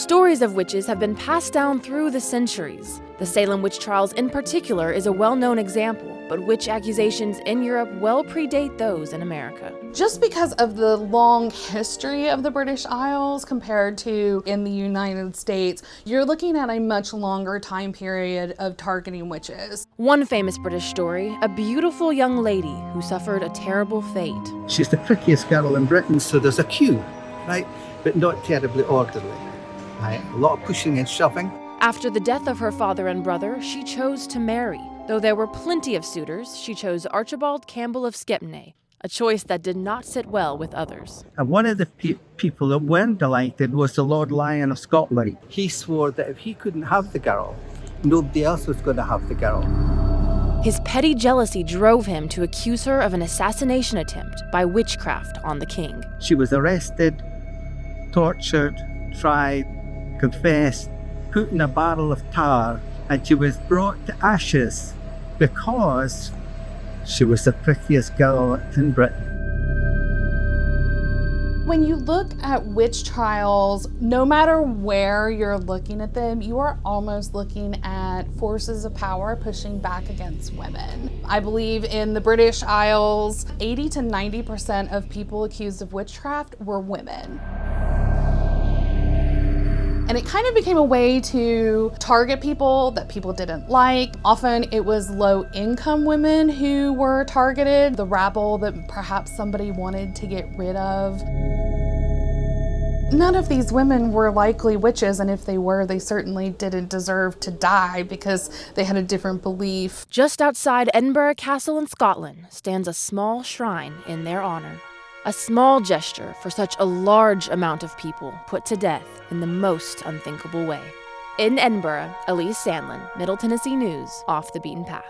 Stories of witches have been passed down through the centuries. The Salem witch trials in particular is a well-known example, but witch accusations in Europe well predate those in America. Just because of the long history of the British Isles compared to in the United States, you're looking at a much longer time period of targeting witches. One famous British story, a beautiful young lady who suffered a terrible fate. She's the prettiest girl in Britain, so there's a queue, right? But not terribly orderly. Right? A lot of pushing and shoving. After the death of her father and brother, she chose to marry. Though there were plenty of suitors, she chose Archibald Campbell of Skepney, a choice that did not sit well with others. And one of the people that weren't delighted was the Lord Lion of Scotland. He swore that if he couldn't have the girl, nobody else was going to have the girl. His petty jealousy drove him to accuse her of an assassination attempt by witchcraft on the king. She was arrested, tortured, tried, confessed, put in a barrel of tar, and she was brought to ashes because she was the prettiest girl in Britain. When you look at witch trials, no matter where you're looking at them, you are almost looking at forces of power pushing back against women. I believe in the British Isles, 80 to 90% of people accused of witchcraft were women. And it kind of became a way to target people that people didn't like. Often it was low-income women who were targeted, the rabble that perhaps somebody wanted to get rid of. None of these women were likely witches, and if they were, they certainly didn't deserve to die because they had a different belief. Just outside Edinburgh Castle in Scotland stands a small shrine in their honor. A small gesture for such a large amount of people put to death in the most unthinkable way. In Edinburgh, Elise Sandlin, Middle Tennessee News, Off the Beaten Path.